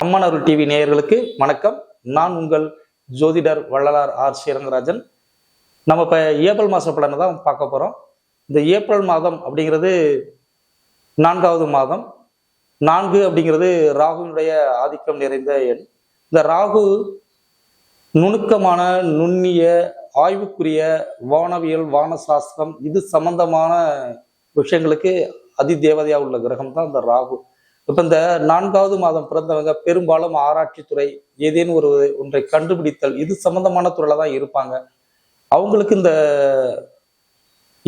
அம்மன் அருள் TV நேயர்களுக்கு வணக்கம். நான் உங்கள் ஜோதிடர் வள்ளலார் ஆர் ஸ்ரீரங்கராஜன். நம்ம இப்போ ஏப்ரல் மாத பலனை தான் பார்க்க போகிறோம். இந்த ஏப்ரல் மாதம் அப்படிங்கிறது 4வது மாதம். 4 அப்படிங்கிறது ராகுவினுடைய ஆதிக்கம் நிறைந்த எண். இந்த ராகு நுணுக்கமான நுண்ணிய ஆய்வுக்குரிய வானவியல் வானசாஸ்திரம் இது சம்பந்தமான விஷயங்களுக்கு அதிதேவதையாக உள்ள கிரகம் தான் இந்த ராகு. இப்போ இந்த 4வது மாதம் பிறந்தவங்க பெரும்பாலும் ஆராய்ச்சித்துறை ஏதேனும் ஒன்றை கண்டுபிடித்தல் இது சம்பந்தமான துறையில தான் இருப்பாங்க. அவங்களுக்கு இந்த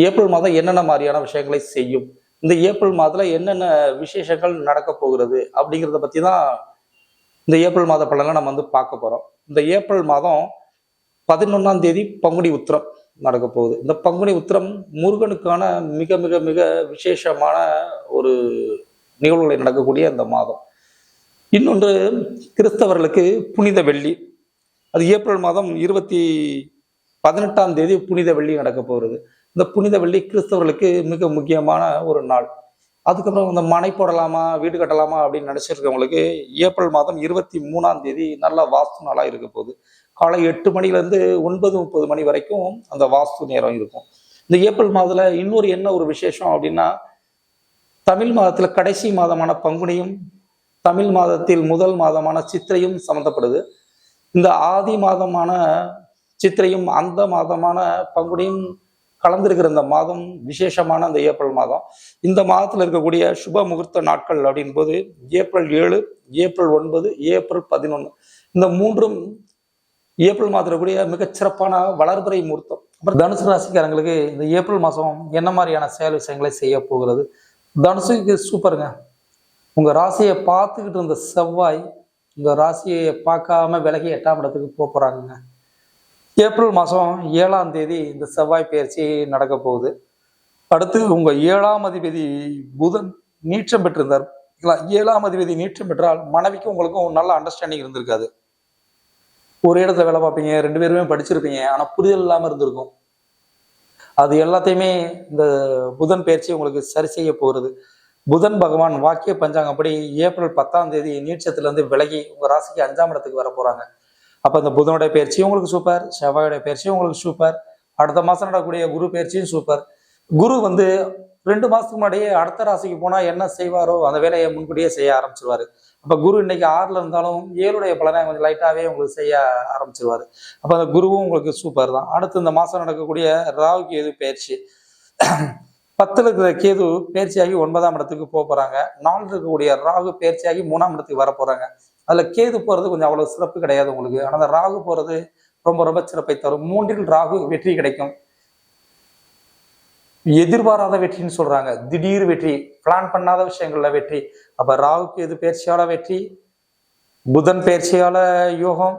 ஏப்ரல் மாதம் என்னென்ன மாதிரியான விஷயங்களை செய்யும், இந்த ஏப்ரல் மாதத்துல என்னென்ன விசேஷங்கள் நடக்க போகிறது அப்படிங்கிறத பத்தி தான் இந்த ஏப்ரல் மாத பலனை நம்ம பார்க்க போறோம். இந்த ஏப்ரல் மாதம் 11ஆம் தேதி பங்குனி உத்திரம் நடக்க போகுது. இந்த பங்குனி உத்திரம் முருகனுக்கான மிக மிக மிக விசேஷமான ஒரு நிகழ்வுகளை நடக்கக்கூடிய அந்த மாதம். இன்னொன்று கிறிஸ்தவர்களுக்கு புனித வெள்ளி. அது ஏப்ரல் மாதம் 18ஆம் தேதி புனித வெள்ளி நடக்க போகிறது. இந்த புனித வெள்ளி கிறிஸ்தவர்களுக்கு மிக முக்கியமான ஒரு நாள். அதுக்கப்புறம் இந்த மனை போடலாமா வீடு கட்டலாமா அப்படின்னு நினைச்சிருக்கவங்களுக்கு ஏப்ரல் மாதம் 23ஆம் தேதி நல்ல வாஸ்து நாளாக இருக்க போகுது. காலை 8 மணிலேருந்து 9:30 மணி வரைக்கும் அந்த வாஸ்து நேரம் இருக்கும். இந்த ஏப்ரல் மாதத்துல இன்னொரு என்ன ஒரு விசேஷம் அப்படின்னா, தமிழ் மாதத்துல கடைசி மாதமான பங்குனியும் தமிழ் மாதத்தில் முதல் மாதமான சித்திரையும் சம்மந்தப்படுது. இந்த ஆதி மாதமான சித்திரையும் அந்த மாதமான பங்குனியும் கலந்திருக்கிற இந்த மாதம் விசேஷமான அந்த ஏப்ரல் மாதம். இந்த மாதத்துல இருக்கக்கூடிய சுப முகூர்த்த நாட்கள் அப்படின் போது ஏப்ரல் 7, ஏப்ரல் 9, ஏப்ரல் 11 இந்த மூன்றும் ஏப்ரல் மாதத்துல கூடிய மிகச்சிறப்பான வளர்பிறை முகூர்த்தம். அப்புறம் தனுசு ராசிக்காரங்களுக்கு இந்த ஏப்ரல் மாதம் என்ன மாதிரியான செயல் விஷயங்களை செய்ய போகிறது? தனுசுக்கு சூப்பருங்க. உங்க ராசியை பார்த்துக்கிட்டு இருந்த செவ்வாய் உங்க ராசியை பார்க்காம விலகி 8ஆம் இடத்துக்கு போறாங்க. ஏப்ரல் மாதம் 7ஆம் தேதி இந்த செவ்வாய் பயிற்சி நடக்க போகுது. அடுத்து உங்க 7ஆம் அதிபதி புதன் நீச்சம் பெற்றிருந்தார். 7ஆம் அதிபதி நீச்சம் பெற்றால் மனைவிக்கும் உங்களுக்கும் நல்ல அண்டர்ஸ்டாண்டிங் இருந்திருக்காது. ஒரு இடத்துல வேலை பார்ப்பீங்க, 2 பேருமே படிச்சிருப்பீங்க, ஆனா புரிதல் இல்லாம இருந்திருக்கும். அது எல்லாத்தையுமே இந்த புதன் பயிற்சி உங்களுக்கு சரி செய்ய போகிறது. புதன் பகவான் வாக்கிய பஞ்சாங்கப்படி ஏப்ரல் 10ஆம் தேதி நீச்சத்துல இருந்து விலகி உங்க ராசிக்கு 5ஆம் இடத்துக்கு வர போறாங்க. அப்ப இந்த புதனுடைய பயிற்சியும் உங்களுக்கு சூப்பர், செவ்வாயுடைய பயிற்சியும் உங்களுக்கு சூப்பர், அடுத்த மாசம் நடக்கக்கூடிய குரு பயிற்சியும் சூப்பர். குரு 2 மாசத்துக்கு முன்னாடியே அடுத்த ராசிக்கு போனா என்ன செய்வாரோ அந்த வேலையை முன்கூட்டியே செய்ய ஆரம்பிச்சிருவாரு. அப்ப குரு இன்னைக்கு 6ல இருந்தாலும் 7உடைய பலனை கொஞ்சம் லைட்டாவே உங்களுக்கு செய்ய ஆரம்பிச்சிருவாரு. அப்ப அந்த குருவும் உங்களுக்கு சூப்பர் தான். அடுத்து இந்த மாசம் நடக்கக்கூடிய ராகு கேது பயிற்சி 10ல இருக்கிற கேது பயிற்சியாகி 9ஆம் இடத்துக்கு போறாங்க. 4 இருக்கக்கூடிய ராகு பயிற்சியாகி 3ஆம் இடத்துக்கு வர போறாங்க. அதுல கேது போறது கொஞ்சம் அவ்வளவு சிறப்பு கிடையாது உங்களுக்கு. ஆனா அந்த ராகு போறது ரொம்ப ரொம்ப சிறப்பை தரும். 3ல் ராகு வெற்றி கிடைக்கும். எதிர்பாராத வெற்றின்னு சொல்றாங்க. திடீர் வெற்றி, பிளான் பண்ணாத விஷயங்கள்ல வெற்றி. அப்ப ராகு கேது பயிற்சியால வெற்றி, புதன் பயிற்சியால யோகம்,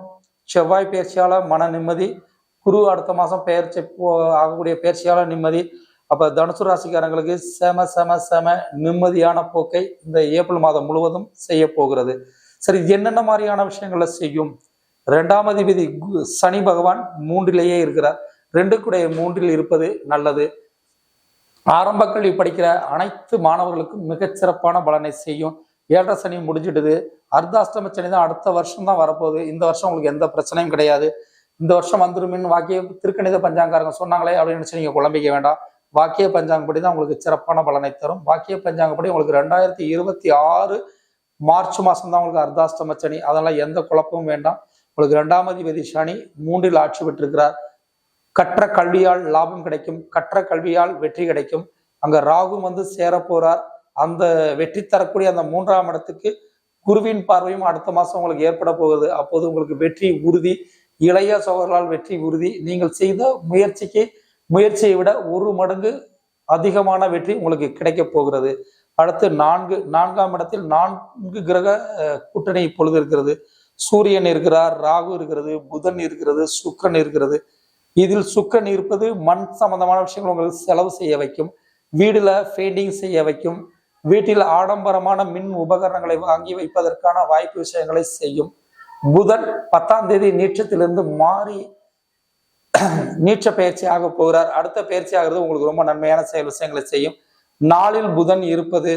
செவ்வாய் பயிற்சியால மன நிம்மதி, குரு அடுத்த மாசம் பயிற்சி ஆகக்கூடிய பயிற்சியால நிம்மதி. அப்ப தனுசு ராசிக்காரங்களுக்கு செம செம செம நிம்மதியான போக்கை இந்த ஏப்ரல் மாதம் முழுவதும் செய்ய போகிறது. சரி, என்னென்ன மாதிரியான விஷயங்களை செய்யும்? 2ஆம் அதிபதி சனி பகவான் 3லேயே இருக்கிறார். 2க்குடைய 3ல் இருப்பது நல்லது. ஆரம்ப கல்வி படிக்கிற அனைத்து மாணவர்களுக்கும் மிகச்சிறப்பான பலனை செய்யும். 7.5 சனி முடிஞ்சிடுது. அர்த்தாஷ்டம சனி தான் அடுத்த வருஷம் தான் வரப்போகுது. இந்த வருஷம் உங்களுக்கு எந்த பிரச்சனையும் கிடையாது. இந்த வருஷம் வந்துருமின்னு வாக்கிய திருக்கணித பஞ்சாங்காரங்க சொன்னாங்களே அப்படின்னு நினைச்சு நீங்க குழம்பிக்க வேண்டாம். வாக்கிய பஞ்சாங்கப்படி தான் உங்களுக்கு சிறப்பான பலனை தரும். வாக்கிய பஞ்சாங்கப்படி உங்களுக்கு 2026 மார்ச் மாசம் தான் உங்களுக்கு அர்த்தாஷ்டம சனி. அதெல்லாம் எந்த குழப்பமும் வேண்டாம். உங்களுக்கு 2ஆம் அதிபதி சனி 3ல் ஆட்சி பெற்றிருக்கிறார். கற்ற கல்வியால் லாபம் கிடைக்கும், கற்ற கல்வியால் வெற்றி கிடைக்கும். அங்க ராகு சேர போறார். அந்த வெற்றி தரக்கூடிய அந்த 3ஆம் இடத்துக்கு குருவின் பார்வையும் அடுத்த மாசம் உங்களுக்கு ஏற்பட போகுது. அப்போது உங்களுக்கு வெற்றி உறுதி. இளைய சகோதரர்களால் வெற்றி உறுதி. நீங்கள் செய்த முயற்சியை விட 1 மடங்கு அதிகமான வெற்றி உங்களுக்கு கிடைக்க போகிறது. அடுத்து 4ஆம் இடத்தில் 4 கிரக கூட்டணி இப்பொழுது இருக்கிறது. சூரியன் இருக்கிறார், ராகு இருக்கிறது, புதன் இருக்கிறது, சுக்கிரன் இருக்கிறது. இதில் சுக்கிரன் இருப்பது மண் சம்பந்தமான விஷயங்கள் உங்களுக்கு செலவு செய்ய வைக்கும். வீடுல பெயிண்டிங் செய்ய வைக்கும். வீட்டில் ஆடம்பரமான மின் உபகரணங்களை வாங்கி வைப்பதற்கான வாய்ப்பு விஷயங்களை செய்யும். புதன் 10ஆம் தேதி நீச்சத்திலிருந்து மாறி நீச்ச பயிற்சி ஆக போகிறார். அடுத்த பயிற்சி ஆகிறது உங்களுக்கு ரொம்ப நன்மையான செயல் விஷயங்களை செய்யும். 4ல் புதன் இருப்பது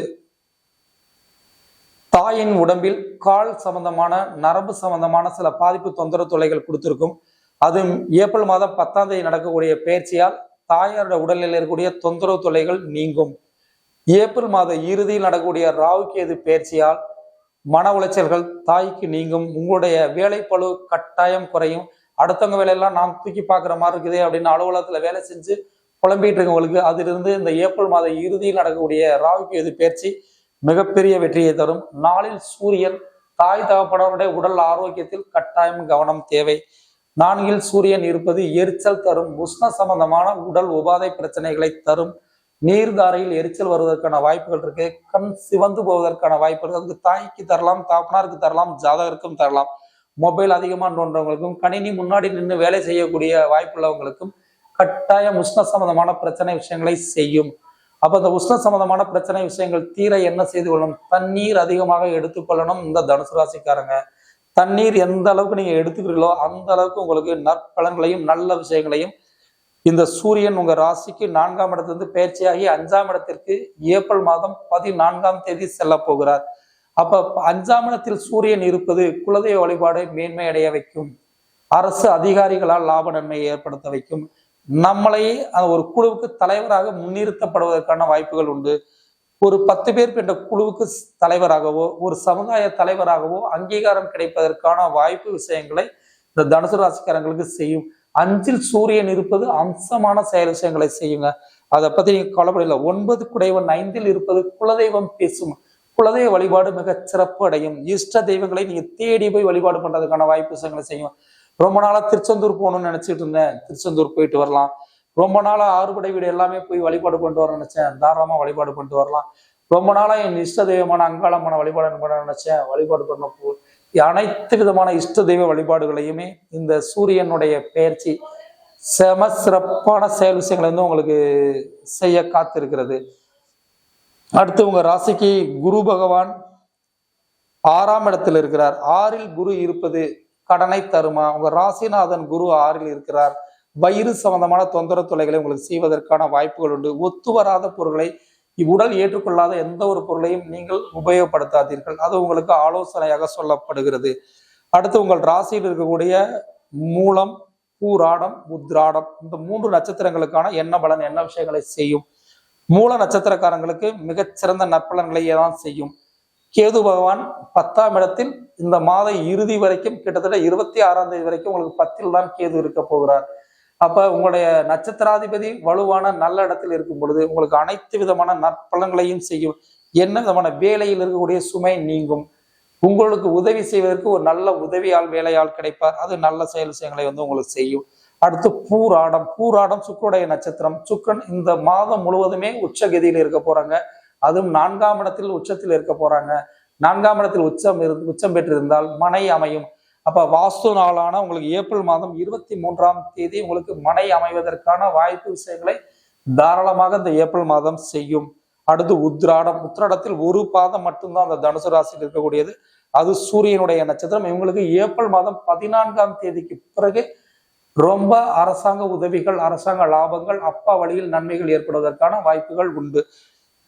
தாயின் உடம்பில் கால் சம்பந்தமான நரம்பு சம்பந்தமான சில பாதிப்பு தொந்தரவு தொல்லைகள் கொடுத்திருக்கும். அதுவும் ஏப்ரல் மாதம் 10ஆம் தேதி நடக்கக்கூடிய பயிற்சியால் தாயாரோட உடலில் இருக்கக்கூடிய தொந்தரவு தொல்லைகள் நீங்கும். ஏப்ரல் மாத இறுதியில் நடக்கக்கூடிய ராகு கேது பயிற்சியால் மன உளைச்சல்கள் தாய்க்கு நீங்கும். உங்களுடைய வேலைப்பளு கட்டாயம் குறையும். அடுத்தவங்க வேலையெல்லாம் நாம் தூக்கி பார்க்குற மாதிரி இருக்குது அப்படின்னு அலுவலகத்துல வேலை செஞ்சு புலம்பிட்டு இருக்கவங்களுக்கு அதிலிருந்து இந்த ஏப்ரல் மாத இறுதியில் நடக்கக்கூடிய ராகு கேது பயிற்சி மிகப்பெரிய வெற்றியை தரும். நாளில் சூரியன் தாய் தகப்பனருடைய உடல் ஆரோக்கியத்தில் கட்டாயம் கவனம் தேவை. 4ல் சூரியன் இருப்பது எரிச்சல் தரும். உஷ்ண சம்பந்தமான உடல் உபாதை பிரச்சனைகளை தரும். நீர்தாரையில் எரிச்சல் வருவதற்கான வாய்ப்புகள் இருக்கு. கண் சிவந்து போவதற்கான வாய்ப்பு இருக்கு. அதுக்கு தாய்க்கு தரலாம், தாப்பனாருக்கு தரலாம், ஜாதகருக்கும் தரலாம். மொபைல் அதிகமாக நோன்றவங்களுக்கும் கணினி முன்னாடி நின்று வேலை செய்யக்கூடிய வாய்ப்புள்ளவங்களுக்கும் கட்டாயம் உஷ்ண சம்பந்தமான பிரச்சனை விஷயங்களை செய்யும். அப்ப இந்த உஷ்ண சம்பந்தமான பிரச்சனை விஷயங்கள் தீர என்ன செய்து கொள்ளணும்? தண்ணீர் அதிகமாக எடுத்துக்கொள்ளணும். இந்த தனுசு ராசிக்காரங்க தண்ணீர் எந்த அளவுக்கு நீங்க எடுத்துக்கிறீங்களோ அந்த அளவுக்கு உங்களுக்கு நற்பலன்களையும் நல்ல விஷயங்களையும் இந்த சூரியன் உங்க ராசிக்கு 4ஆம் இடத்திலிருந்து பயிற்சியாகி 5ஆம் இடத்திற்கு ஏப்ரல் மாதம் 14ஆம் தேதி செல்ல போகிறார். அப்ப 5ஆம் இடத்தில் சூரியன் இருப்பது குலதெய்வ வழிபாடு மேன்மை அடைய வைக்கும். அரசு அதிகாரிகளால் லாப நன்மையை ஏற்படுத்த வைக்கும். நம்மளையே ஒரு குழுவுக்கு தலைவராக முன்னிறுத்தப்படுவதற்கான வாய்ப்புகள் உண்டு. ஒரு 10 பேர் என்ற குழுவுக்கு தலைவராகவோ ஒரு சமுதாய தலைவராகவோ அங்கீகாரம் கிடைப்பதற்கான வாய்ப்பு விஷயங்களை இந்த தனுசு ராசிக்காரங்களுக்கு செய்யும். 5ல் சூரியன் இருப்பது அம்சமான செயல் விஷயங்களை செய்யுங்க. அதை பத்தி நீங்க கவலைப்படல. 9 குடைவன் 5ல் இருப்பது குலதெய்வம் பேசும். குலதெய்வ வழிபாடு மிக சிறப்பு அடையும். இஷ்ட தெய்வங்களை நீங்க தேடி போய் வழிபாடு பண்றதுக்கான வாய்ப்பு விஷயங்களை செய்யும். ரொம்ப நாளா திருச்செந்தூர் போகணும்னு நினைச்சிட்டு இருந்தேன், திருச்செந்தூர் போயிட்டு வரலாம். ரொம்ப நாளா ஆறுபடை வீடு எல்லாமே போய் வழிபாடு பண்ணிட்டு வர நினைச்சேன், தாராளமா வழிபாடு பண்ணிட்டு வரலாம். ரொம்ப நாளா என் இஷ்ட தெய்வமான அங்காளமான வழிபாடு பண்ண நினைச்சேன், வழிபாடு பண்ண போ. அனைத்து விதமான இஷ்ட தெய்வ வழிபாடுகளையுமே இந்த சூரியனுடைய பெயர்ச்சி செம சிறப்பான செயல் விஷயங்களை வந்து உங்களுக்கு செய்ய காத்திருக்கிறது. அடுத்து உங்க ராசிக்கு குரு பகவான் 6ஆம் இடத்தில் இருக்கிறார். 6ல் குரு இருப்பது கடனை தருமா? உங்க ராசிநாதன் குரு 6ல் இருக்கிறார். வயிறு சம்பந்தமான தொந்தரவு தொல்லைகளை உங்களுக்கு செய்வதற்கான வாய்ப்புகள் உண்டு. ஒத்து வராத பொருட்களை இவ்வுடல் ஏற்றுக்கொள்ளாத எந்த ஒரு பொருளையும் நீங்கள் உபயோகப்படுத்தாதீர்கள். அது உங்களுக்கு ஆலோசனையாக சொல்லப்படுகிறது. அடுத்து உங்கள் ராசியில் இருக்கக்கூடிய மூலம், பூராடம், உத்ராடம் இந்த 3 நட்சத்திரங்களுக்கான என்ன பலன், என்ன விஷயங்களை செய்யும்? மூல நட்சத்திரக்காரங்களுக்கு மிகச்சிறந்த நற்பலன்களை தான் செய்யும். கேது பகவான் 10ஆம் இடத்தில் இந்த மாத இறுதி வரைக்கும் கிட்டத்தட்ட 26ஆம் தேதி வரைக்கும் உங்களுக்கு 10ல் தான் கேது இருக்க போகிறார். அப்ப உங்களுடைய நட்சத்திராதிபதி வலுவான நல்ல இடத்தில் இருக்கும் பொழுது உங்களுக்கு அனைத்து விதமான நற்பலன்களையும் செய்யும். என்ன விதமான வேலையில் இருக்கக்கூடிய சுமை நீங்கும். உங்களுக்கு உதவி செய்வதற்கு ஒரு நல்ல உதவியால் வேலையால் கிடைப்பார். அது நல்ல செயல் விஷயங்களை வந்து உங்களுக்கு செய்யும். அடுத்து பூராடம். பூராடம் சுக்கருடைய நட்சத்திரம். சுக்கரன் இந்த மாதம் முழுவதுமே உச்சகதியில் இருக்க போறாங்க. அதுவும் 4ஆம் இடத்தில் உச்சத்தில் இருக்க போறாங்க. 4ஆம் இடத்தில் உச்சம் பெற்றிருந்தால் மனை அமையும். அப்ப வாஸ்து நாளான உங்களுக்கு ஏப்ரல் மாதம் 23ஆம் தேதி உங்களுக்கு மனை அமைவதற்கான வாய்ப்பு விஷயங்களை தாராளமாக இந்த ஏப்ரல் மாதம் செய்யும். அடுத்து உத்ராடம். உத்ராடத்தில் ஒரு பாதம் மட்டும்தான் அந்த தனுசு ராசியில் இருக்கக்கூடியது. அது சூரியனுடைய நட்சத்திரம். இவங்களுக்கு ஏப்ரல் மாதம் 14ஆம் தேதிக்கு பிறகு ரொம்ப அரசாங்க உதவிகள், அரசாங்க லாபங்கள், அப்பா வழியில் நன்மைகள் ஏற்படுவதற்கான வாய்ப்புகள் உண்டு.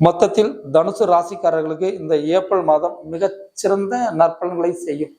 மொத்தத்தில் தனுசு ராசிக்காரர்களுக்கு இந்த ஏப்ரல் மாதம் மிகச்சிறந்த நற்பலன்களை செய்யும்.